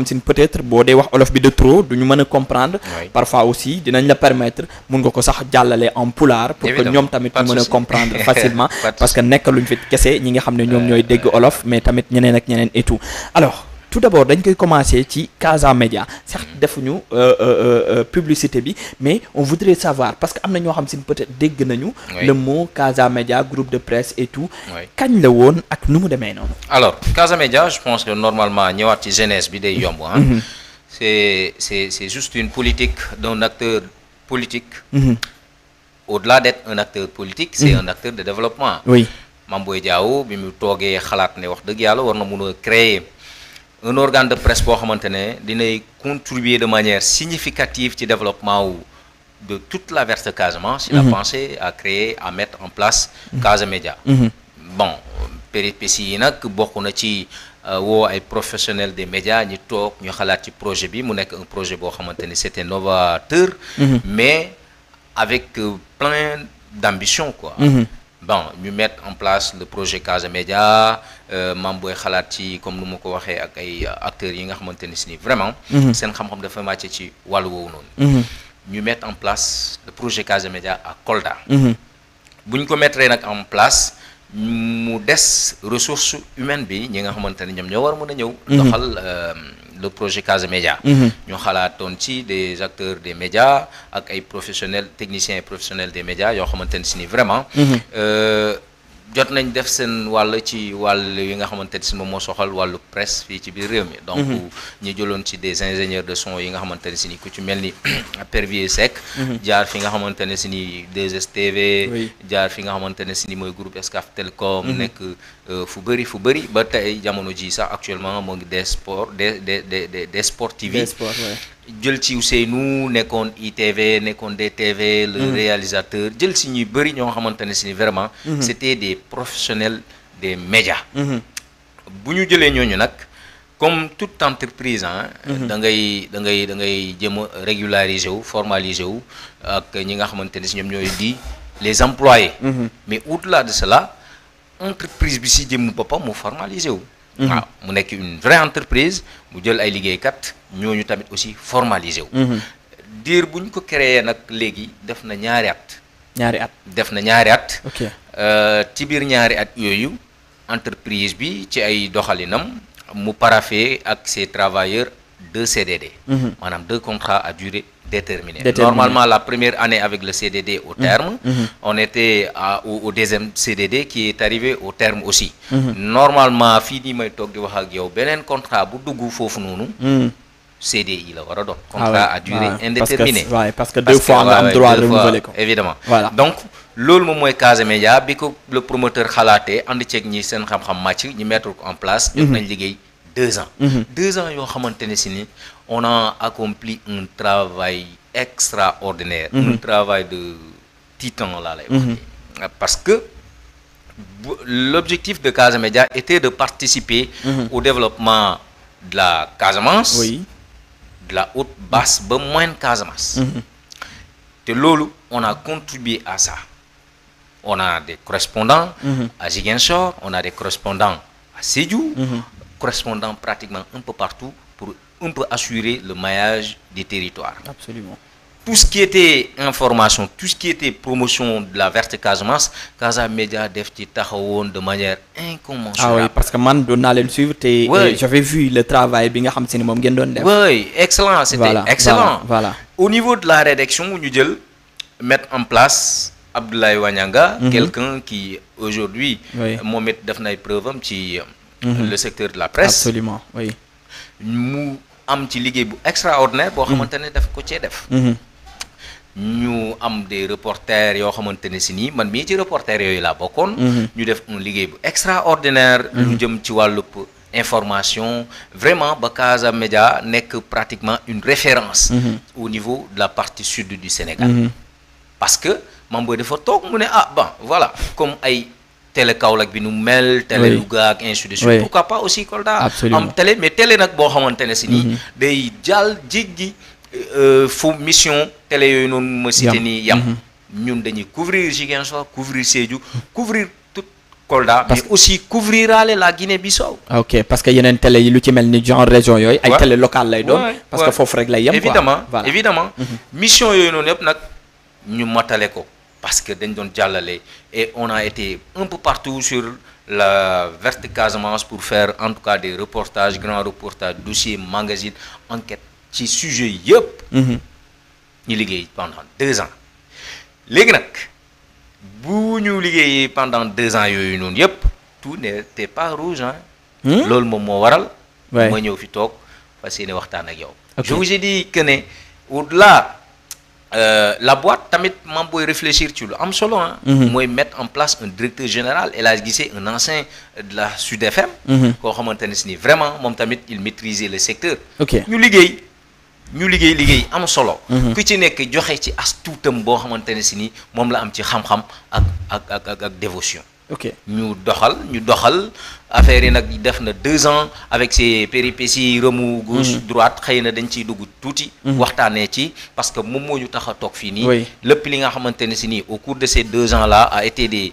xam si peut-être boo dee wax olof bi de trop du ñu mën a comprendre. parfois aussi dinañ la permettre mun nga ko sax jàllale en pulaar. pour que ñoom tamit ñu mën a comprendre facilement. parce que nekk luñ fi kese ñi nga xam ne ñoom ñooy dégg olof mais tamit ñeneen ak ñeneen et tout alors. tout d'abord dañ koy commencer ci Casa Média certes defuñu publicité bi mais on voudrait savoir parce que am na ñoo xam si peut-être dégg nañu le mot Casa Média groupe de presse et tout kañ la woon ak nu mu demee noonu. alors Casa Média je pense que normalement ñëwaat ci jeunesse bi day yomb ah. c'est juste une politique d'un acteur politique. Au-delà d'être un acteur politique c'est un acteur de développement. oui Mame Boye Diao bi mu toogee xalaat ne wax dëgg yàlla war na mun a créer un organe de presse boo xamante ne dinay contribuer de manière significative ci développement de toute la Verte Casamance. Il a pensé à créer à mettre en place Casa Média. Bon péripéties yi nag bokk na ci woo ay professionnels des médias ñu toog ñu xalaat ci projet bi mu nekk un projet boo xamante ne c'était novateur. mais avec plein d'ambition quoi. Bon ñu mettre en place le projet Casa Média Mame Boye xalaat ci comme nu ma ko waxee ak ay acteurs yi nga xamante ne si ni vraiment seen xam-xam dafa màcce ci wàllu woowu noonu ñu mettre en place le projet Casa Média à Kolda bu ñu ko mettre nag en place mu des ressources humaines bi ñi nga xamante ne ñoom ñoo war a mën a ñëw doxal le projet Casa Média ñu xalaatoon ci des acteurs des médias ak ay professionnels techniciens et professionnels des médias yoo xamante ne si ni vraiment jot nañ def seen wàll ci wàll yi nga xamante ne si moom moo soxal wàllu presse fii ci biir réew mi donc ñu jëloon ci des ingénieurs de son yi nga xamante ne si ni ku ci mel ni Pervier Seck jaar fi nga xamante ne si ni 2STV jaar fi nga xamante ne si ni mooy groupe Excaf Telecom nekk fu bëri ba tey jamono ji sax actuellement moo ngi des Sport TV jël ci Ousseynou nekkoon ITV nekkoon DTV le réalisateur jël si ñuy bëri ñoo xamante ne si ni vraiment c'était des professionnels des médias bu ñu jëlee ñooñu nag comme toute entreprise da ngay jëm a régulariser wu formaliser wu ak ñi nga xamante ne si ñoom ñooy di les employés mais au-delà de cela entreprise bi si jëm boppam mu formaliser wu waaw mu nekk une vraie entreprise mu jël ay liggéeykat ñooñu tamit aussi formalisé wu diir bu ñu ko créé nag léegi def na ñaari at ci biir ñaari at yooyu entreprise bi ci ay doxalinam mu paraphé ak ses travailleurs 2 CDD maanaam 2 contrats à durée déterminée. Normalement la première année avec le CDD au terme on était au deuxième CDD qui est arrivé au terme aussi normalement fii nii may toog di wax ak yow beneen contrat bu dugg foofu noonu CDI la war a doon contrat à durée indéterminée parce que 2 fois nga am droit de renouveler ko évidemment donc loolu moom mooy Casa Média bi ko le promoteur xalaatee ànd ceeg ñi seen xam-xam màcc ñi mettre ko en place jot nañ liggéey 2 ans 2 ans yoo xamante ne si ni on a accompli un travail extraordinaire un travail de titan laa lay wax parce que l'objectif de Casa Média était de participer au développement de la Casamance de la haute basse ba moyenne Casamance te loolu on a contribué à ça on a des correspondants à Ziguinchor on a des correspondants à Sédhiou correspondants pratiquement un peu partout pour un peu assurer le maillage des territoires. Absolument. Tout ce qui était information, tout ce qui était promotion de la Verte Casamance, Casa Média def ci taxawoon de manière incommensurable. Ah oui, parce que man doon naa leen suivre te j'avais vu le travail bi nga xam si ne moom ngeen doon def. Oui, excellent, c'était excellent. Voilà. Au niveau de la rédaction, ñu jël mettre en place Abdoulaye Wanyanga, quelqu'un qui aujourd'hui moom it def na ay preuve am ci le secteur de la presse. Absolument, oui. mu am ci liggéey bu extraordinaire boo xamante ne daf ko cee def. ñu am des reporters yoo xamante ne si nii man mii ci reporters yooyu laa bokkoon. ñu def un liggéey bu extraordinaire. lu jëm ci wàllub information vraiment ba Casa Média nekk pratiquement une référence. Au niveau de la partie sud du Sénégal. Parce que Mame Boye dafa toog mu ne ah bon voilà comme ay télé Kaolack bi nu mel. télé Louga ak ainsi de suite. pourquoi pas aussi Kolda. am télé mais télé nag boo xamante ne si nii. day jàll jéggi. fu mission télé yooyu noonu ma cité nii yam ñun dañuy couvrir Ziguinchor couvrir Sédhiou couvrir toute Kolda, mais aussi couvrira la Guinée-Bissau. Ok, parce que yeneen télé yi lu ci mel ni genre région yooyu ay télé locale lay doon parce que foofu rek lay yem évidemment quoi. Voilà. Évidemment mission yooyu noonu yëpp nag ñu matale ko parce que dañ doon jàllale et on a été un peu partout sur la verte Casamance pour faire en tout cas des reportages, grands reportages, dossiers, magazines, enquêtes ci sujet yëpp ñu liggéey pendant 2 ans léegi nag bu ñu liggéeyee pendant 2 ans yooyu noonu yëpp tout n'était pas rouge hein. loolu moom moo waral ma ñëw fi toog fas yéene waxtaan ak yow. Je vous ai dit que ne au-delà la boîte tamit man booy réfléchir ci lu am solo ah. mooy mettre en place un directeur général El Hadj Guissé un ancien de la Sud FM. koo xamante ne si ni vraiment moom tamit il maîtrisait le secteur. ñu liggéey am solo. ku ci nekk joxe ci as tuutam boo xamante ne si ni moom la am ci xam-xam ak dévotion. ñu doxal affaire yi nag def na 2 ans avec ces péripéties remous gauche droite xëy na dañ ciy dugg tuuti. waxtaanee ci parce que moom moo ñu tax a toog fii nii. lépp li nga xamante ne si nii au cours de ces 2 ans là a été des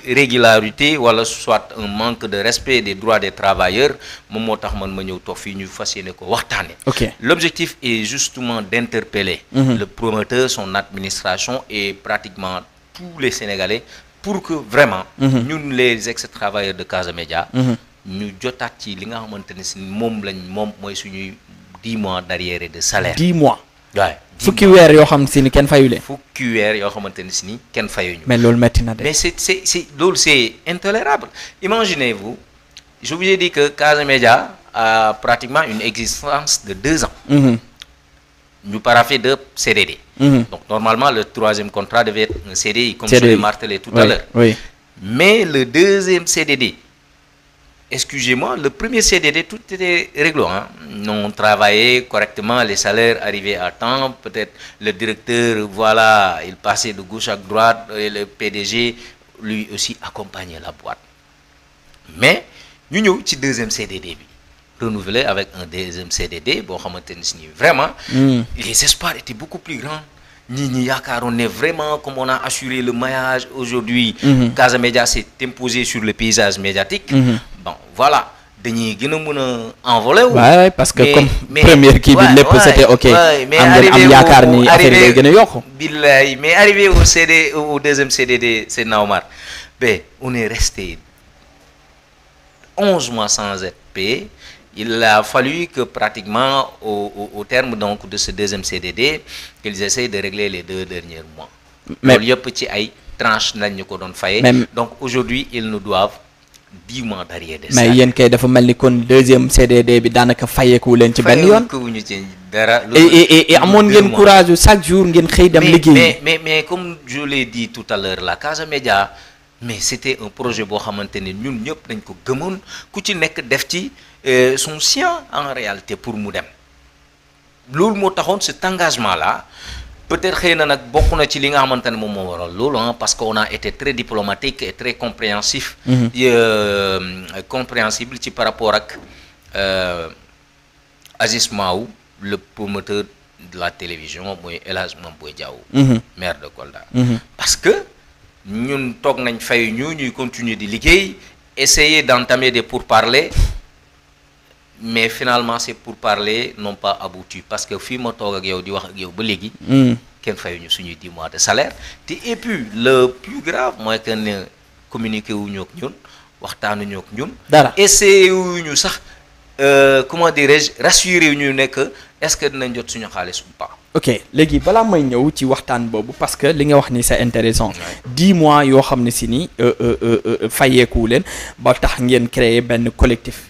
irrégularités wala soit un manque de respect des droits des travailleurs moom moo tax man ma ñëw toog fii ñu fas yéene ko waxtaanee. L'objectif est justement d'interpeller le promoteur, son administration et pratiquement tous les Sénégalais. Pour que vraiment ñun les ex-travailleurs de Casa Média ñu jotaat ci li nga xamante ne si moom mooy suñuy 10 mois d'arriérés de salaire. 10 mois. waaw fukki weer yoo xam si ni kenn fayu leen. fukki weer yoo xamante ne si ni kenn fayuñu. mais loolu metti na de. mais c'est intolérable. Imaginez-vous, je vous ai dit que Casa Média a pratiquement une existence de 2 ans. Nous paraffé de CDD. Donc normalement le 3e contrat devait être un CDI comme je l'ai martelé tout à l'heure. Mais le 2e CDD, excusez-moi, le premier CDD tout était réglé. On travaillait correctement, les salaires arrivaient à temps, peut-être le directeur, voilà, il passait de gauche à droite et le PDG lui aussi accompagnait la boîte. Mais nous avons un 2e CDD. Renouvelé avec un 2e CDD, bon, vraiment, les espoirs étaient beaucoup plus grands. On est vraiment, comme on a assuré le maillage aujourd'hui, Casa Média s'est imposé sur le paysage médiatique. Bon, voilà, dañuy gën a mën a envolé wu. Ouais, parce que comme première kii bi lépp c'était ok. mais am yaakaar ni affaire yi day gën a yokku. Billahi, mais arrivé au 2e CDD, c'est Naomar. Ben, on est resté 11 mois sans être payé. Il a fallu que pratiquement au terme donc de ce 2e CDD, qu'ils essayent de régler les 2 derniers mois. Mais il y a petit ay tranche nañ ñu ko doon fayé. Donc aujourd'hui, ils nous doivent 10 mois d'arrière de ça. Mais yéen kay dafa mel ni kon 2e CDD bi daanaka fayeeku leen ci benn yoon. Fayeekuwuñu ci dara. Et amoon ngeen courage chaque jour ngeen xëy dem liggéey. Mais comme je l'ai dit tout à l'heure, la Casa Média, mais c'était un projet boo xamante ne ñun ñëpp dañ ko gëmoon ku ci nekk def ci son sien en réalité pour mu dem loolu moo taxoon cet engagement là peut-être xëy na nag bokk na ci li nga xamante ne moom moo waral loolu parce qu'on a été très diplomatique et très compréhensif compréhensible ci par rapport ak agissement wu le promoteur de la télévision mooy El Hadj Mame Boye Diao maire de Kolda parce que ñun toog nañ fay ñuy continuer di liggéey essayer d'entamer des pourparlers mais finalement ces pourparlers n'ont pas abouti parce que fii ma toog ak yow di wax ak yow ba léegi kenn fayuñu suñuy 10 mois de salaire et puis le plus grave mooy que ne communiqué wuñu ak ñun waxtaanuñu ak ñun dara essayé wuñu sax comment dirais-je rassurer ñu ne que est-ce que dinañ jot suñu xaalis ou pas. ok léegi balaa may ñëw ci waxtaan boobu parce que li nga wax ni c'est intéressant 10 mois yoo xam ne si ni fayeeku leen ba tax ngeen créer benn collectif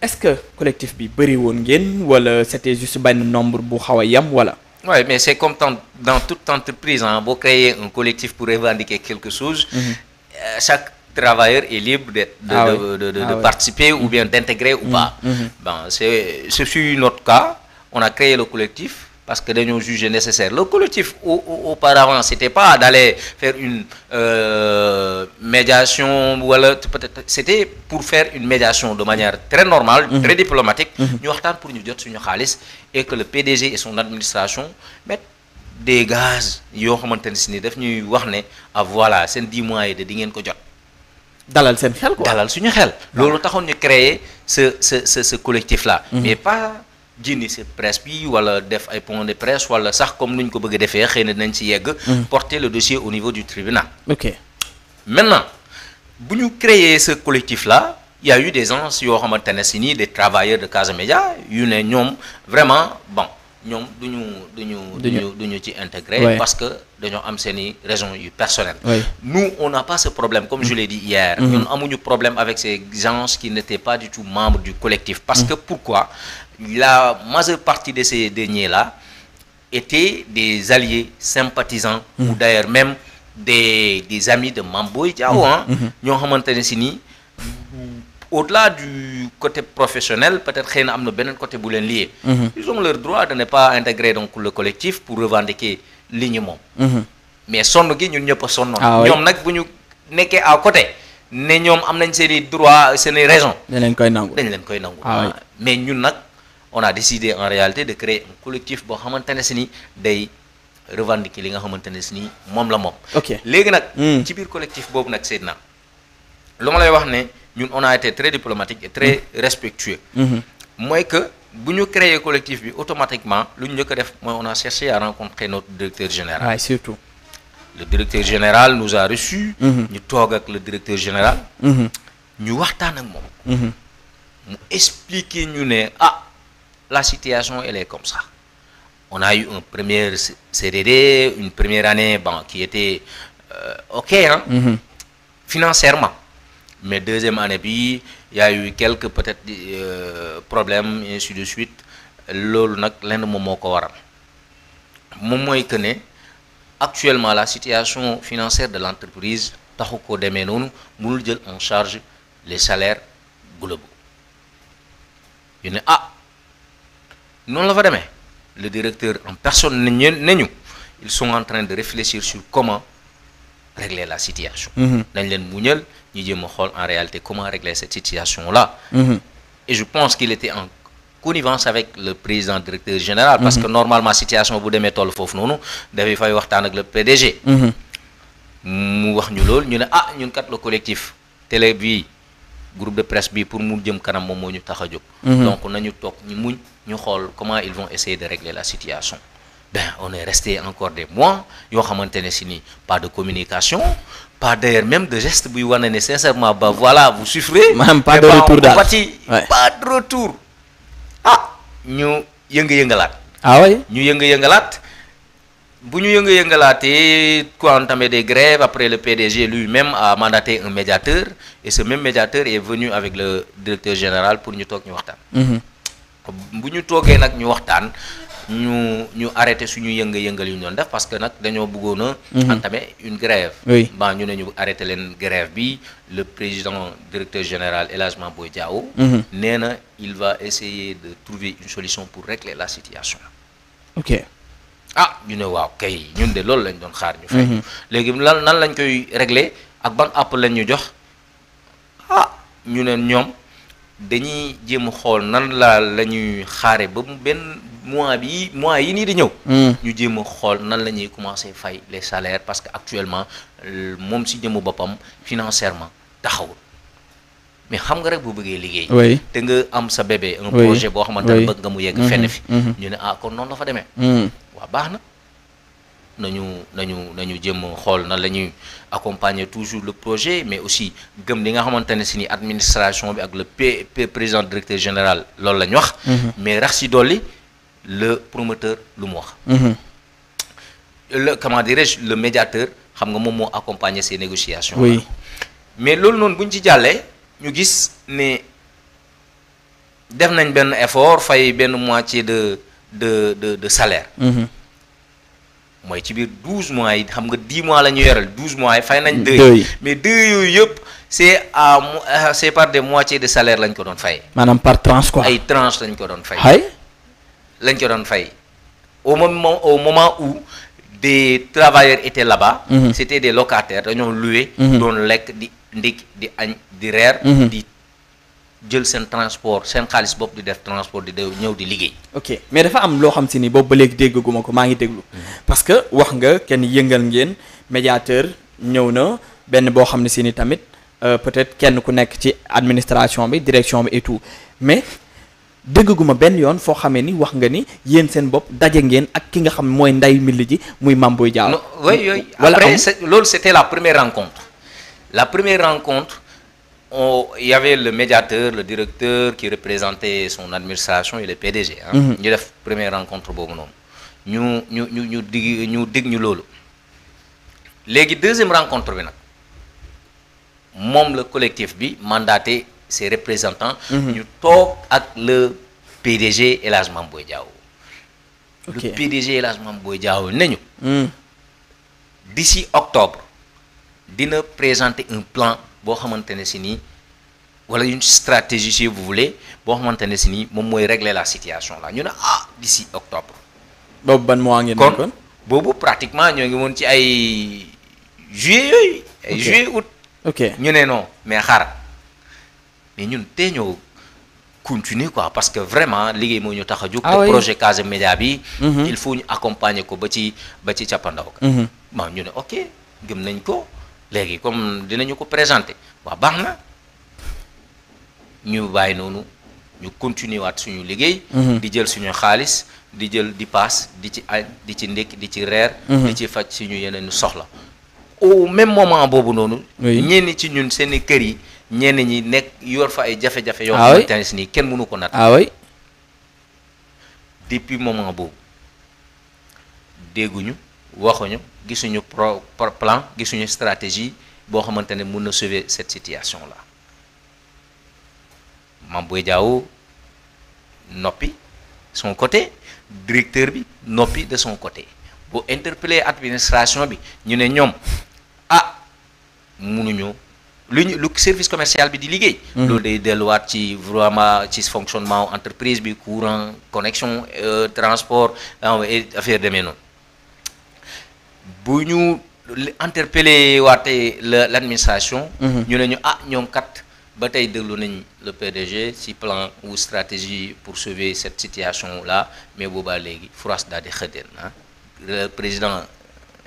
est-ce que collectif bi bëri woon ngeen wala c'était juste benn nombre bu xaw a yem wala. Oui, mais c'est comme dans toute entreprise boo créer un collectif pour revendiquer quelque chose chaque travailleur est libre de participer ou bien d'intégrer ou pas. Bon, ce fut notre cas. On a créé le collectif parce que nous jugeons nécessaire. Le collectif, auparavant, c'était pas d'aller faire une médiation, c'était pour faire une médiation de manière très normale, très diplomatique. Nous attendons pour nous dire sur Khalis et que le PDG et son administration mettent des gaz. Voilà, c'est 10 mois et de dingen ko jot. dalal seen xel quoi. dalal suñu xel. loolu taxoon ñu créer ce collectif là. mais pas jëndi si presse bi wala def ay point de presse wala sax comme nuñ ko bëgg a defee xëy na dinañ ci yegg. porter le dossier au niveau du tribunal. ok maintenant bu ñu créer ce collectif là. Il y a eu des gens yoo xamante ne si nii des travailleurs de Casa Média yu ne ñoom vraiment bon ñoom duñu ci intégré parce que dañoo am seeni raisons yu personnelles. Nous on n'a pas ce problème comme je l'ai dit hier. ñun amuñu problème avec ces gens qui n'étaient pas du tout membres du collectif. Parce que pourquoi la majeure partie de ces derniers là étaient des alliés sympathisants ou d'ailleurs même des amis de Mame Boye Diao ñoo xamante ne si nii au-delà du côté professionnel, peut-être qu'il y a un côté qui est lié. Ils ont leur droit de ne pas intégrer donc, le collectif pour revendiquer l'alignement. Mais son nous n'y pas son nom. Nous sommes à côté. Nous avons des droits, c'est des raisons. Mais nous, on a décidé en réalité de créer un collectif pour revendiquer l'alignement. Ok. Le collectif, nous, on a été très diplomatique et très respectueux. Moi, que si nous créons un collectif, automatiquement, on a cherché à rencontrer notre directeur général. Ouais, surtout. Le directeur général nous a reçus, nous sommes avec le directeur général, nous avons expliqué la situation elle est comme ça. On a eu un premier CDD, une première année qui était OK financièrement. Mais deuxième année, il y a eu quelques peut-être problèmes, et ainsi de suite. Actuellement, la situation financière de l'entreprise, nous en charge les salaires globaux. Non, le directeur en personne, ils sont en train de réfléchir sur comment régler la situation. En réalité comment régler cette situation-là. Et je pense qu'il était en connivence avec le président directeur général parce que normalement la situation vous demee toll foofu noonu dafay fay waxtaan ak le PDG. mu wax ñu lool ñu ne ñun kat le collectif télé bi groupe de presse bi pour mu jëm kanam moom moo ñu tax a jóg. Donc nañu toog ñu muñ ñu xool comment ils vont essayer de régler la situation. On est resté encore des mois, pas de communication, pas d'ailleurs même de gestes, sincèrement, voilà, vous souffrez. Même pas de retour pas de retour. Nous yëngalat. Ah oui? Nous yëngalat. Si nous entamé des grèves, après le PDG lui-même a mandaté un médiateur, et ce même médiateur est venu avec le directeur général pour nous talk ñu waxtaan. Bu ñu toogee nag ñu waxtaan. Nous arrêté suñu yëngal yu ñu doon def parce que nak dañoo bëggoon entamer une grève. Ñu ne ñu arrêté leen grève bi le président directeur général El Hadj Mame Boye Diao nee na il va essayer de trouver une solution pour régler la situation. Ok. Ñu ne waaw kay ñun de loolu lañ doon xaar ñu fay. Léegi nan lañ koy régler ak ban app lañ ñu jox ñu ne ñoom dañuy jéem xool nan lañuy xaare ba benn mois yi nii di ñëw. ñu jéem a xool nan la ñuy commencer fay les salaires parce que actuellement moom si jëmu boppam financièrement taxawul mais xam nga rek boo bëggee liggéey. te nga am sa bébé. un projet boo xamante ne bëgg nga mu yegg fenn fi. ñu ne kon noonu la fa demee. waaw baax na nañu jéem a xool nan la ñuy accompagner toujours le projet mais aussi gëm li nga xamante ne si ni administration bi ak le président directeur général loolu la ñu wax. mais rax si dolli. Le promoteur lu mu wax. Comment dirais-je le médiateur xam nga moom moo accompagner ces négociations. Oui. Mais loolu noonu bu ñu ci jàllee ñu gis ne def nañ benn effort fay benn moitié de salaire. mooy ci biir 12 mois yi xam nga 10 mois la ñu yoral 12 mois yi fay nañ 2 mais 2 yooyu yëpp c'est par des moitiés de salaire lañ ko doon fay. maanaam par tranche quoi. ay tranche lañ ko doon fay. Lañ ko doon fay au moment où des travailleurs étaient là-bas. C'était des locataires dañoo loué. doon lekk di ndik di añ di reer. di jël seen transport seen xaalis bopp di def transport di ñëw di liggéey. Ok mais dafa am loo xam si ni boobu ba léegi dégguma ko maa ngi déglu. parce que wax nga kenn yëngal ngeen médiateur ñëw na benn boo xam ne si ni tamit peut-être kenn ku nekk ci administration bi direction bi et tout mais dëgguma benn yoon foo xamee ni wax nga ni yéen seen bopp daje ngeen ak ki nga xam mooy nday mbill ji muy Mame Boye Diao. Oui. Après c'était la première rencontre. La première rencontre, il y avait le médiateur, le directeur qui représentait son administration et le PDG. Ñu def première rencontre boobu noonu. ñu dig ñu loolu. Léegi deuxième rencontre bi nag moom le collectif bi mandaté ses représentants. ñu toog ak le PDG El Hadj Mame Boye Diao. Le PDG El Hadj Mame Boye Diao ne ñu. D'ici octobre dina présenter un plan boo xamante ne si nii wala une stratégie si vous voulez boo xamante ne si nii moom mooy régler la situation là ñu ne d'ici octobre. boobu ban mois ngeen nekkoon kon boobu pratiquement ñoo ngi woon ci ay juillet yooyu. ay juillet août. ok ñu ne non mais xaaral mais ñun tey ñoo continuer quoi parce que vraiment liggéey moo ñu tax a jóg. te projet Casa Média bi. il faut ñu accompagner ko ba ci cappaandaw ga. bon ñu ne ok gëm nañ ko léegi comme dinañu ko présenter waaw baax na ñu bàyyi noonu ñu continuer waat suñu liggéey. di jël suñu xaalis di jël di paas di ci añ di ci ndékki di ci reer. di ci faj suñu yeneen soxla. au même moment boobu noonu. ñenn ci ñun seen kër yi ñenn ñi nekk yor fa ay jafe-jafe. yoo xamante ne si nii kenn mënu ko natt. depuis moment boobu dégguñu waxuñu gisuñu plan gisuñu stratégie boo xamante ne mën na sauver cette situation là. Mame Boye Diao noppi son côté directeur bi noppi de son côté boo interpeller administration bi ñu ne ñoom mënuñu lu service commercial bi di liggéey. loolu day delluwaat ci vraiment ci fonctionnement entreprise bi courant connexion transport et affaire demee noonu bu ñu interpeller waatee l'administration. ñu ne ñu ñoom kat ba tey déglu nañ le PDG ci plan ou stratégie pour sauver cette situation là mais boobaa léegi France daal di xëddeen le président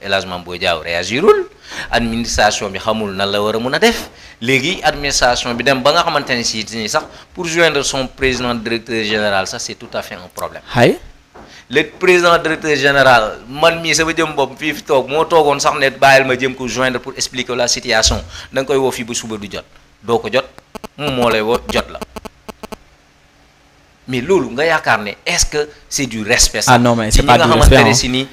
El Hadj Mame Boye Diao réagirul administration bi xamul nan la war a mën a def léegi administration bi dem ba nga xamante ne si sax pour joindre son président directeur général ça c'est tout à fait un problème. le président directeur général man mii sama jëm bopp fii fi toog moo toogoon sax ne bàyyil ma jëm ko joindre pour expliquer la situation da nga koy woo fii ba suba du jot doo ko jot moom moo lay woo jot la mais loolu nga yaakaar ne est-ce que c'est du respect sax non mais c'est pas du respect nga xamante ne si nii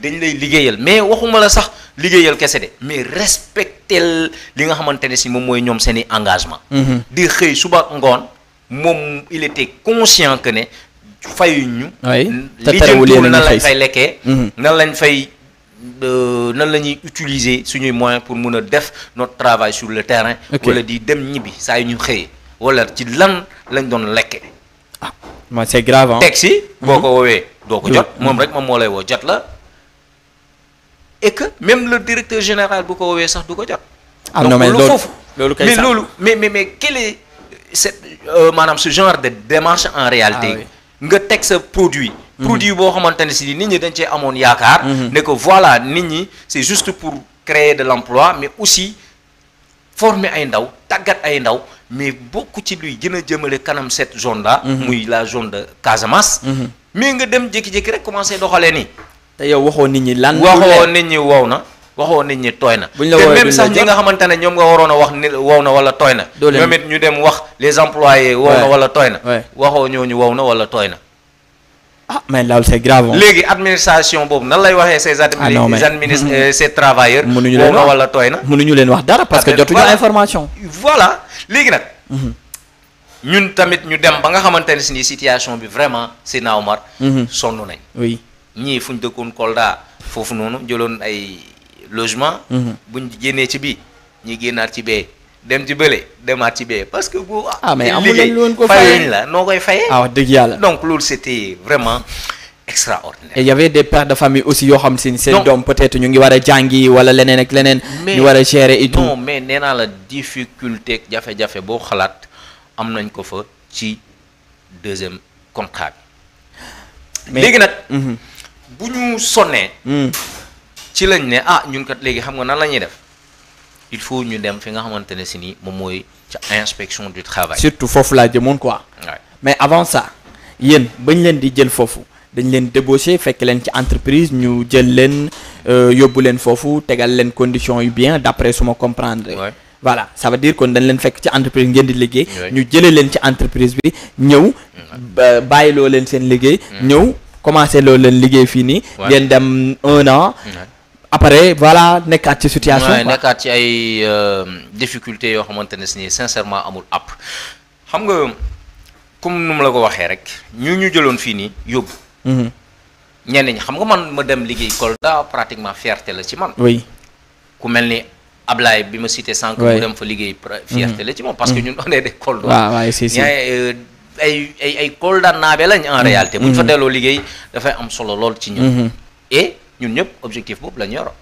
dañ lay liggéeyal mais waxuma la sax liggéeyal kese de mais respectel li nga xamante ne si moom mooy ñoom seeni engagement di xëy suba ngoon moom il était conscient que ne fayuñ ñu li jëm nan lañ fay lekkee nan lañ fay nan la ñuy utiliser suñuy moyens pour mun a def notre travail sur le terrain wala di dem ñibbi saa yu ñu xëyee wala ci lan lañ doon lekkee c'est grave teg si boo ko woowee doo ko jot moom rek moom moo lay woo jot la et que même le directeur général bu ko woowee sax du ko jot non mais loolu foofu mais loolu mais quel est cette maanaam ce genre de démarche en réalité nga teg sa produit boo xamante ne si nit ñi dañ cee amoon yaakaar ne que voilà nit ñi c'est juste pour créer de l'emploi mais aussi former ay ndaw tàggat ay ndaw mais bokk ci luy gën a jëmale kanam cette zone là muy la zone de Casamance mais nga dem jékki-jékki rek commencé doxalee nii te yow waxoo nit ñi lan waxoo nit ñi wow na waxoo nit ñi tooy na te même sax ñi nga xamante ne ñoom nga waroon a wax ni wow na wala tooy na ñoom it ñu dem wax les employés wow na wala tooy na waxoo ñooñu wow na wala tooy na mais loolu c'est grave léegi administration boobu nan lay waxee ces travailleurs wow na wala tooy na mënuñu leen wax dara parce que jotuñu information voilà léegi nag ñun tamit ñu dem ba nga xamante ne si ni situation bi vraiment c'est naaw mar sonn nañ ñii fu ñu dëkkoon Kolda foofu noonu jëloon ay logement buñ génnee ci bii ñi génnaat ci bee dem ci bële demaat ci bee parce que bu mais amul leen woon ko fayuñ la noo koy fayee wax dëgg yàlla donc loolu c'était vraiment extraordinaire et il y avait des pères de famille aussi yoo xam si seen doom peut-être ñu ngi war a jàngi wala leneen ak leneen ñu war a gérer et tout non mais nee naa la difficulté jafe-jafe boo xalaat am nañ ko fa ci deuxième contrat bi léegi nag bu ñu sonnee ci lañ ne ñun kat léegi xam nga nan la ñuy def il faut ñu dem fi nga xamante ne si ni moom mooy ca inspection du travail. surtout foofu laa jëmoon quoi. mais avant ça yéen bañ leen di jël foofu dañ leen débaucher fekk leen ci entreprise ñu jël leen yóbbu leen foofu tegal leen conditions yu bien d'après su ma comprendre. voilà ça veut dire kon dañ leen fekk ci entreprise ngeen di liggéey. ñu jëlee leen ci entreprise bi ñëw. bàyyiloo leen seen liggéey. ñëw commencé loo leen liggéey fii nii. ngeen dem 1 an. après voilà nekkaat ci situation. nekkaat ci ay difficultés yoo xamante ne si sincèrement amul app xam nga comme nu mu la ko waxee rek ñu jëloon fii nii yóbbu. ñenn ñi xam nga man ma dem liggéey Kolda pratiquement fierté la ci man. oui ku mel ni Ablaye bi ma cité sànq. mu dem fa liggéey fierté la ci moom parce que ñun on est des Kolda. waaw si ay Kolda naabe lañ en réalité. bu ñu fa delloo liggéey dafay am solo lool ci ñun. et ñun ñëpp objectif boobu la ñu yoroon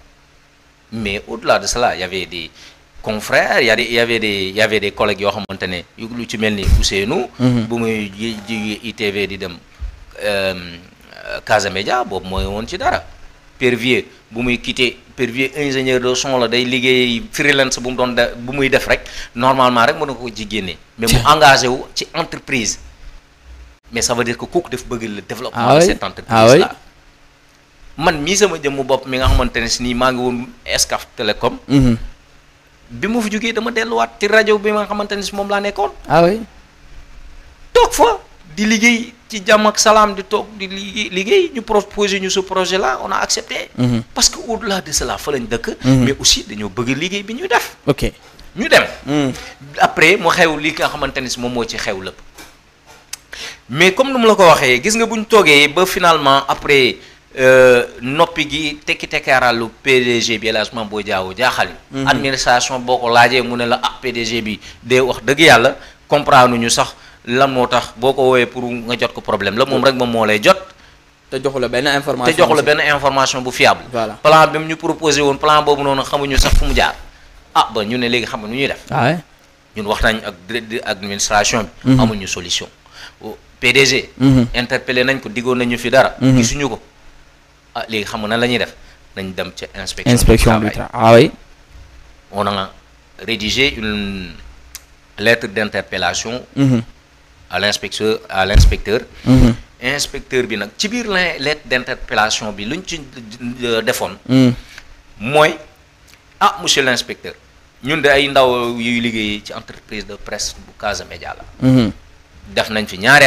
mais au-delà de cela y avait des confrères y avait des collègues yoo xamante ne lu ci mel ni Ousseynou. bu muy ji ITV di dem Casamédia boobu mooy woon ci dara. Pervier bu muy quitté Pervier ingénieur de son la day liggéey freelance bu mu doon bu muy def rek normalement rek mën na ko ci génne. mais mu engagé wu ci entreprise. mais ça veut dire que kooku daf bëgg le développement de cette entreprise là. man mii sama jëmmu bopp mi nga xamante ne si nii maa ngi woon Excaf Télécom. bi ma fi jógee dama delluwaat ci rajo bi nga xamante ne si moom laa nekkoon. toog fa di liggéey ci jàmm ak salaam di toog di liggéey ñu proposé ñu ce projet là on a accepté. parce que au-delà de cela fa lañ dëkk. mais aussi dañoo bëgg liggéey bi ñuy def. ok ñu dem. après mu xew li nga xamante ne si moom moo ci xew lépp. mais comme nu mu la ko waxee gis nga bu ñu toogee ba finalement après. noppi gi tekki tekkaaralu PDG bi El Hadj Mame Boye Diao jaaxal yi administration boo ko laajee mu ne la PDG bi de wax dëgg yàlla comprendre ñu sax lan moo tax boo ko woowee pour nga jot ko problème la moom rek moom moo lay jot. te joxu la benn information bu fiable. voilà plan bi mu ñu proposé woon plan boobu noonu xamuñu sax fu mu jaar ba ñu ne léegi xam nga nu ñuy def. ñun wax nañ ak administration bi. amuñu solution. PDG. interpellé nañ ko diggoon nañu fi dara. gisuñu ko. léegi xam nga nan la ñuy def nañ dem ca inspection du travail. On a rédigé une lettre d'interpellation à l'inspecteur. Inspecteur bi nag ci biir lettre d'interpellation bi luñ ci defoon. mooy monsieur l'inspecteur ñun de ay ndaw yuy liggéey ci entreprise de presse bu Casamédia la. def nañ fi ñaari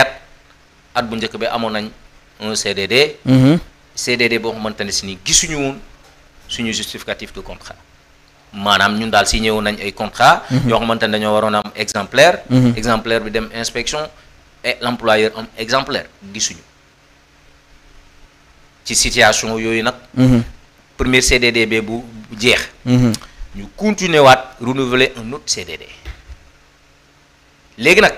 at bu njëkk bi amoon nañ un CDD boo xamante ne si ni gisuñu woon suñu justificatif de contrat maanaam ñun daal signé woon nañ ay contrat yoo xamante ne dañoo waroon am exemplaire. exemplaire bi dem inspection et l'employeur am exemplaire gisuñu ci situation yooyu nag. premier CDD bi bu jeex. ñu continuer waat renouveler un autre CDD léegi nag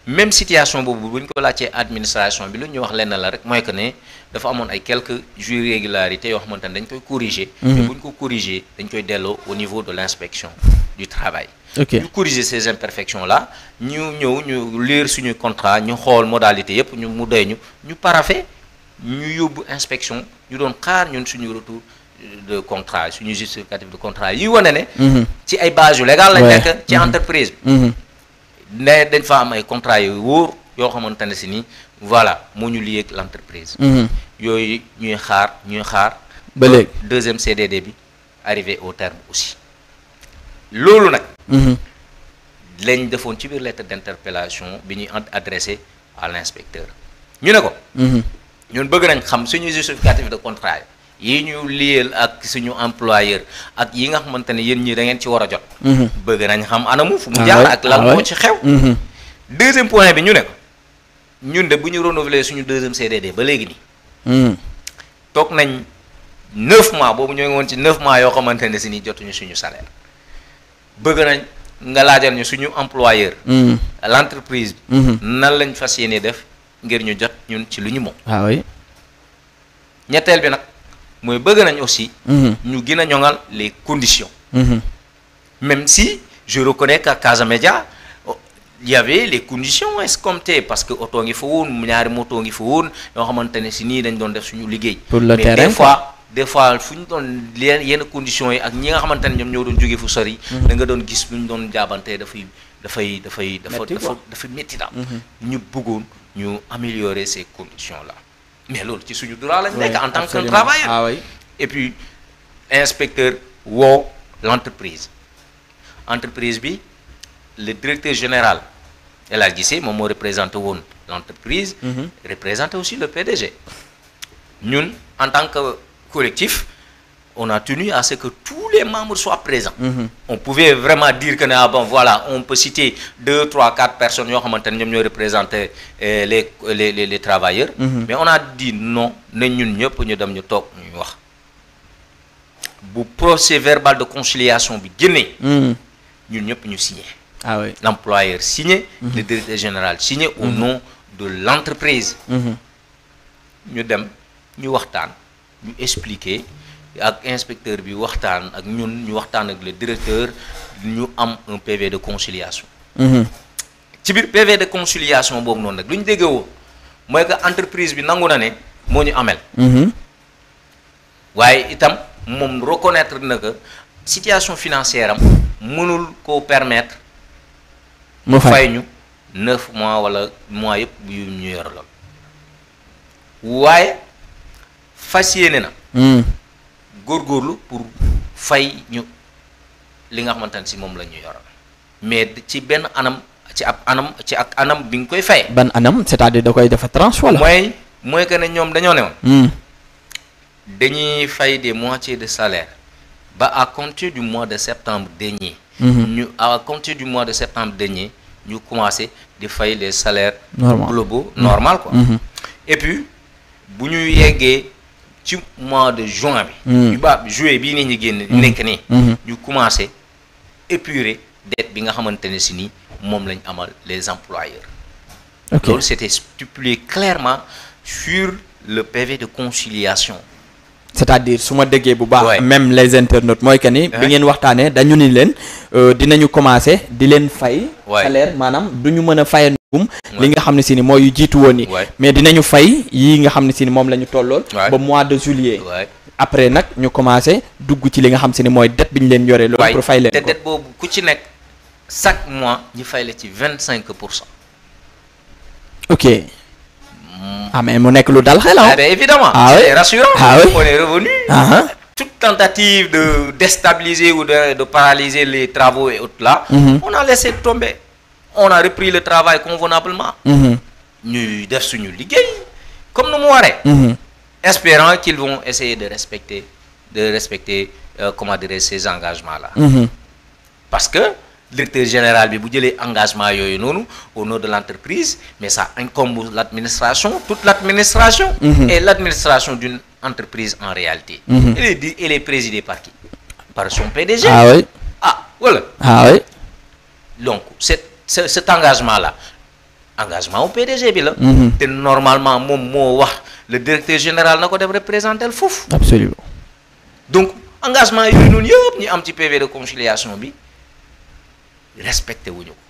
même situation boobu bu ñu ko laajtee administration bi lu ñuy wax lenn la rek mooy que ne dafa amoon ay quelques irrégularités yoo xamante ne dañ koy corriger. mais bu ñu ko corriger dañ koy delloo au niveau de l'inspection du travail. ñu corriger ces imperfections là ñu ñëw ñu lire suñu contrat ñu xool modalité yépp ñu mu doy ñu paraphé ñu yóbbu inspection ñu doon xaar ñun suñu retour de contrat suñu justificatif de contrat yi wane ne. ci ay base yu légal lañ nekk ci entreprise bi. ne dañ fa am ay contrat yu wóor yoo xamante ne si ni voilà moo ñu lié ak l'entreprise. yooyu ñuy xaar. ba léegi deuxième CDD bi arrivé au terme aussi. loolu nag. lañ defoon ci biir lettre d'interpellation bi ñuy adressé à l'inspecteur. ñu ne ko. ñun bëgg nañ xam suñu justificatif de contrat yi ñu liyeel ak suñu employeur ak yi nga xamante ne yéen ñi da ngeen ci war a jot. bëgg nañ xam anamu fu mu jaar ak lan moo ci xew. deuxième point bi ñu ne ko ñun de bu ñu renouveler suñu deuxième CDD ba léegi nii. toog nañ 9 mois boobu ñoo ngi woon ci 9 mois yoo xamante ne si ni jotuñu suñu salaire bëgg nañ nga laajal ñu suñu employeur. l'entreprise bi. nan lañ fas yéene def ngir ñu jot ñun ci lu ñu moom. ñetteel bi nag. mooy bëgg nañ aussi. ñu gën a ñoŋal les conditions. même si je reconnais qu'à Casamédia il y avait les conditions escomptées parce que oto ngi fa woon ñaari moto ngi fa woon yoo xamante ne si nii dañ doon def suñu liggéey. pour le mais terrain des fois des fois fu ñu doon yenn conditions yi ak ñi nga xamante ne ñoom ñoo doon jógee fu sori. da nga doon gis lu ñu doon jaabantee dafa métti daal. ñu bëggoon ñu améliorer ces conditions là mais loolu ci suñu droit lañ nekk en tant que travailleur. Ah oui. Et puis inspecteur woo l'entreprise bi le directeur général El Hadj Guissé moom moo représenté woon l'entreprise. représenté aussi le PDG. ñun en tant que collectif on a tenu à ce que tous les membres soient présents. On pouvait vraiment dire que voilà on peut citer 2, 3, 4 personnes yoo xamante ne ñoom ñoo représenter les travailleurs. Mais on a dit non ne ñun ñëpp ñu dem ñu toog ñu wax. bu procès verbal de conciliation bi génnee. ñun ñëpp ñu signé. Ah oui. L'employeur signé. Le directeur général signé au nom de l'entreprise. ñu dem ñu waxtaan ñu expliquer ak inspecteur bi waxtaan ak ñun ñu waxtaan ak le directeur ñu am un PV de conciliation. ci biir PV de conciliation boobu noonu nag lu ñu déggee woon mooy que entreprise bi nangu na ne moo ñu amel. waaye itam moom reconnaître na que situation financière am mënul koo permettre. mu fay ñu 9 mois wala mois yëpp yu ñu yor lool. waaye fas yéene na. góorgóorlu pour fay ñu li nga xamante ne si moom la ñu yoral mais ci benn anam ci ak anam bi nga koy fayee. ban anam c'est-à-dire da koy defa tranche wala. mooy que ne ñoom dañoo ne woon. dañuy fay des moitiés de salaire ba à compter du mois de septembre dernier. À compter du mois de septembre dernier ñu commencé di fay les salaires globaux normal quoi. Et puis bu ñu yeggee ci mois de juin bi. juillet bii nii ñu génn. nekk nii. ñu commencé épurer dette bi nga xamante ne si nii moom lañ amal les employeurs. Ok loolu c'était stipulé clairement sur le PV de conciliation. c'est-à-dire su ma déggee bu baax. même les internautes mooy que ni. bi ngeen waxtaanee dañu ni leen dinañu commencer di leen fay. salaire maanaam du ñu mën a fayandum. li nga xam ne si ni mooy yu jiitu woon yi. mais dinañu fay yii nga xam ne si ni moom la ñu tollool. ba mois de juillet. après nag ñu commencer dugg ci li nga xam si ni mooy dette bi ñu leen yore. loolu pour fay leen ko te dette boobu ku ci nekk chaque mois ñu fay la ci 25%. ok. Ah mais mu nekk lu dal xel ah bien évidemment. C'est rassurant. On est revenu. Toute tentative de déstabiliser ou de paralyser les travaux et autres là. On a laissé tomber. On a repris le travail convenablement. Ñu def suñu liggéey comme nu mu waree. Espérant qu'ils vont essayer de respecter comment dire ces engagements là. Parce que directeur général bi bu jëlee engagement yooyu noonu au nom de l'entreprise mais ça incombe l'administration toute l'administration et l'administration d'une entreprise en réalité elle est présidée par qui? Par son PDG. Voilà. Donc cet engagement là engagement au PDG bi la te normalement moom moo wax le directeur général na ko def représenter foofu. Absolument. Donc engagement yooyu noonu yëpp ñu am ci PV de conciliation bi respecté wuñu ko.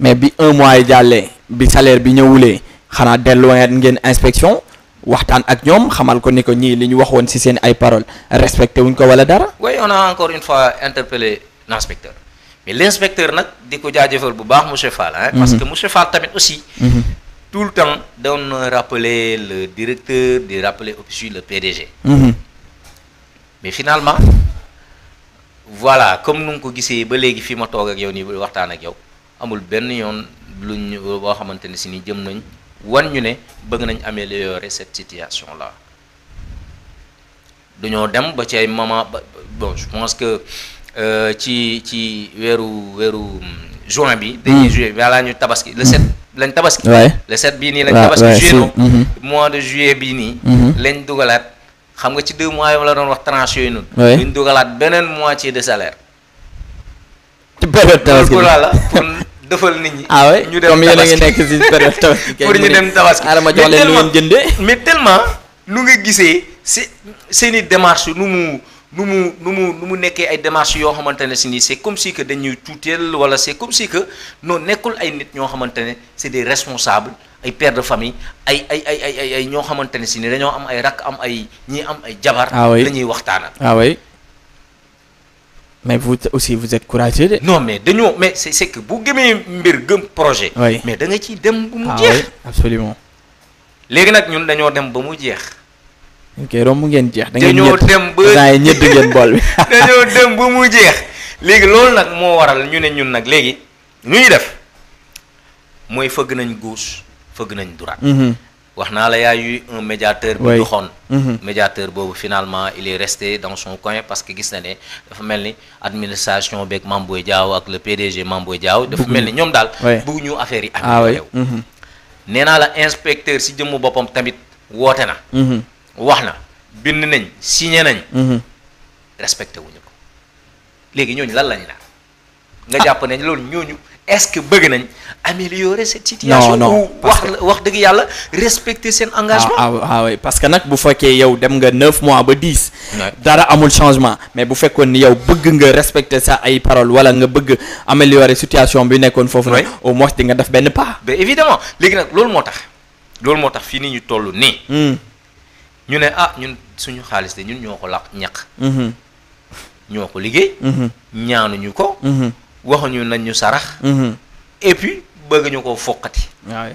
mais bi 1 mois yi jàllee bi salaire bi ñëwulee xanaa delluwaat ngeen inspection waxtaan ak ñoom xamal ko ni ko ñii li ñu waxoon ci seen ay paroles respecté wuñ ko wala dara. Oui on a encore une fois interpellé l'inspecteur mais l'inspecteur nag di ko jaajëfal bu baax monsieur Fall parce que monsieur Fall tamit aussi. tout le temps doon rappeler le directeur di rappeler aussi le PDG. mais finalement. voilà comme nu nga ko gisee ba léegi fi ma toog ak yow nii waxtaan ak yow amul benn yoon luñ boo xamante ne si ni jëm nañ wan ñu ne bëgg nañ améliorer cette situation là dañoo dem ba ci ay moment bon je pense que ci weeru juin bi dañuy juillet balaa ñu tabaski le 7 lañ tabaski le 7 bii nii lañ tabaski juillet mois de juillet bii nii lañ dugalaat xam nga ci 2 mois yoo la doon wax tranche yooyu noonu. ñu dugalaat beneen moitié de salaire. ci période tabaski pour la pour defal nit ñi. ñu dem tabaski comme yéen a ngi nekk ci période tabaski. pour ñu dem tabaski ma jox leen lu ngeen jëndee. mais tellement nu nga gisee seeni démarche nu nu mu nekkee ay démarches yoo xamante ne si nii c'est comme si que dañuy tuuteel wala c'est comme si que non nekkul ay nit ñoo xamante ne c'est des responsables ay pères de famille ay ñoo xamante ne si ni dañoo am ay rakk am ay ñii am ay jabar. ah oui la ñuy waxtaanal. ah oui mais vous aussi vous êtes courageux de. non mais dañoo mais c'est que bu gëmee mbir gëm projet. oui mais da nga ciy dem bu mu ah jeex. oui absolument. léegi nag ñun dañoo dem ba mu jeex. ok romb ngeen jeex. da ngeen dañoo dem ba ñett ngeen bool bi. dañoo dem ba mu jeex léegi loolu nag moo waral ñu ne ñun nag léegi ñu ñuy def mooy fëgg nañ gauche fëgg nañ droite. wax naa la y a eu un médiateur. bi doxoon. médiateur boobu finalement il est resté dans son coin parce que gis na ne dafa mel ni administration beeg Mame Boye Diao ak le PDG Mame Boye Diao. dafa mel ni ñoom daal. bëgg ñu affaire yi. ah oui nee naa la inspecteur si jëmmu boppam tamit woote na. wax na bind nañ signé nañ. respecté wuñu ko léegi ñooñu lan lañ naan nga jàpp ne loolu ñooñu est-ce que bëgg nañ améliorer cette situation. non wax dëgg yàlla respecter seen engagement. ah oui parce que nag bu fekkee yow dem nga 9 mois ba 10. dara amul changement mais bu fekkoon ni yow bëgg nga respecter sa ay paroles wala nga bëgg améliorer situation bi nekkoon foofu nag au moins di nga def benn pas. mais évidemment léegi nag loolu moo tax fii nii ñu toll nii. ñu ne ñun suñu xaalis de ñun ñoo ko ñaq. ñoo ko liggéey. ñaanuñu ko. waxuñu nañ ñu sarax. et puis bëgg ñu ko foqati. waaw.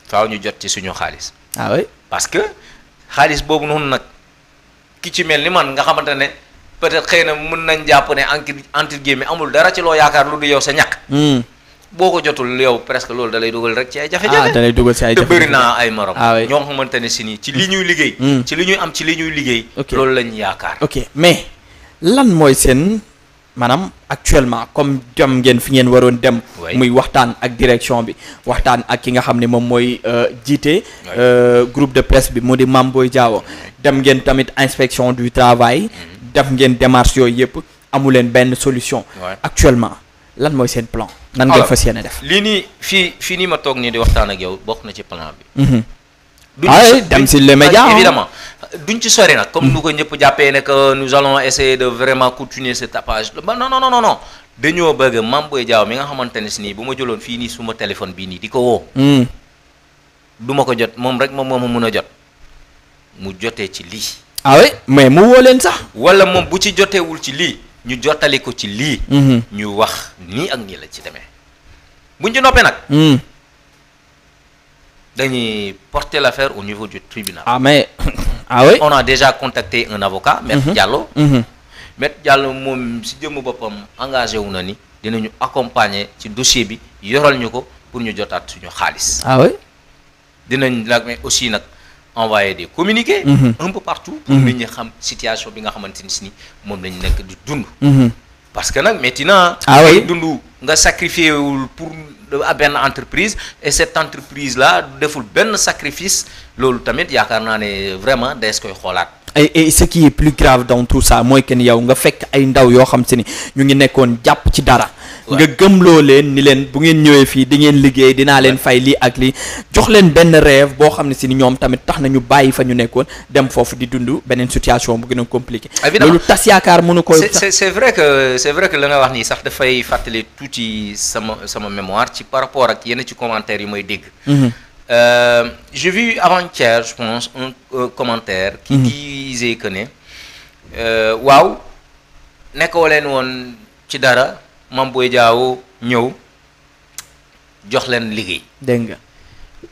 faaw ñu jot ci suñu xaalis. ah oui parce que xaalis boobu noonu nag ki ci mel ni man nga xamante ne peut-être xëy na mën nañ jàpp ne entre guillemets amul dara ci loo yaakaar lu du yow sa ñàkk. boo ko jotul yow presque loolu da lay dugal rek ci ay jafe-jafe. da lay dugal ci ay jafe-jafe te bëri naa ay morom. oui ñoo xamante ne si nii ci li ñuy liggéey. ci li ñuy am ci li ñuy liggéey. loolu lañ yaakaar. ok mais lan mooy seen maanaam actuellement comme dem ngeen fi ngeen waroon dem. muy waxtaan ak direction bi waxtaan ak ki nga xam ne moom mooy jiite. groupe de presse bi mu di Mame Boye Diao. dem ngeen tamit inspection du travail. def ngeen démarche yooyu yëpp amu leen benn solution. actuellement lan mooy seen plan. nan ngeen fas yéene def. lii nii fii nii ma toog nii di waxtaan ak yow bokk na ci plan bi. dem si les médias évidemment duñ ci sori nag. comme nu ko ñëpp jàppee ne que nous allons essayer de vraiment continuer ce tapage non dañoo bëgg Mame Boye Diao mi nga xamante ne si nii bu ma jëloon fii nii suma téléphone bii nii di ko woo. du ma ko jot moom rek moom moo ma mun a jot mu jotee ci lii. ah oui mais mu woo leen sax. wala moom bu ci joteewul ci lii. ñu jottali ko ci lii. ñu wax nii ak nii la ci demee buñ ci noppee nag. dañuy porter l'affaire au niveau du tribunal. ah mais ah oui. on a déjà contacté un avocat. Maître Diallo. Maître Diallo moom si jëmm boppam engagé wu na ni dinañu accompagner ci dossier bi yoral ñu ko pour ñu jotaat suñu xaalis. ah oui. dinañ nag mais aussi nag envoyer des communiqués. un peu partout. pour nit ñi xam situation bi nga xamante ni si ni moom lañ nekk di dund. parce que nag maintenant. ah oui dund nga sacrifié wul pour benn entreprise et cette entreprise là deful benn sacrifice loolu tamit yaakaar naa ne vraiment dees koy xoolaat. et ce qui est plus grave dans tout ça mooy que ni yow nga fekk ay ndaw yoo xam si ni ñu ngi nekkoon jàpp ci dara. nga gëmloo leen ni leen bu ngeen ñëwee fii di ngeen liggéey dinaa leen fay lii ak lii jox leen benn rêve boo xam ne si ni ñoom tamit tax na ñu bàyyi fa ñu nekkoon dem foofu di dund beneen situation bu gën a compliqué. loolu tas yaakaar mënu ko. c'est vrai que la nga wax nii sax dafay fàttali tuuti sama mémoire ci par rapport ak yenn ci commentaires yi mooy dégg. J'ai vu avant-hier je pense un commentaire. qui disait que ne waaw nekkoo leen woon ci dara. Mame Boye Diao ñëw jox leen liggéey. dégg nga.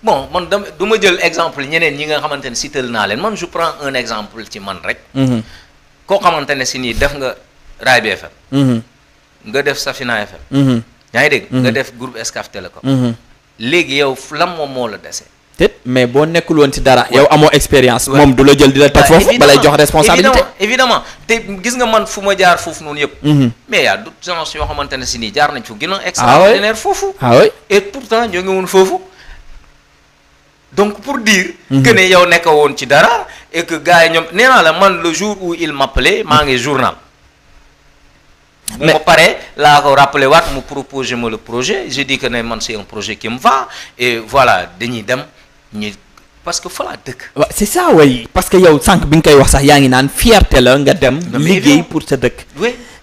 bon man du ma jël exemple ñeneen ñi nga xamante ne sital naa leen man je prends un exemple ci man rek. koo xamante ne si nii def nga Raay bi FM. nga def Safina FM. yaa ngi dégg. nga def groupe Excaf Télécom. léegi yow lan moom moo la dese. mais boo nekkul woon ci dara. yow amoo expérience. moom du la jël di la teg foofu. balay jox responsabilité évidemment te gis nga man fu ma jaar foofu noonu yëpp. mais y a d'autres gens yoo xamante ne si nii jaar nañ fu gën a extraordinaire foofu. ah oui et pourtant ñoo ngi woon foofu. donc pour dire. que ne yow nekk woon ci dara et que gars yi ñoom nee naa la man le jour où il m'appelait maa ngi journal. bu ma paree laa ko rappelé waat mu proposé ma le projet je dis que ne man c'est un projet qui me va et voilà dañuy dem ñu parce que fa laa dëkk. waaw c'est ça way parce que yow sànq bi nga koy wax sax yaa ngi naan fierté la nga dem liggéey pour sa dëkk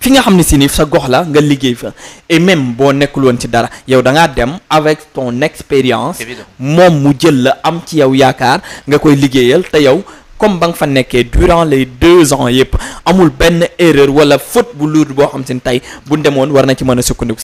fi nga xam ne si ni sa gox la nga liggéey fa et même boo nekkul woon ci dara yow da ngaa dem avec ton expérience moom mu jël la am ci yow yaakaar nga koy liggéeyal te yow comme ba nga fa nekkee durant les 2 ans yëpp amul benn erreur wala faute bu lourde boo xam si ne tey bu demoon war na ci mën a sukkandiku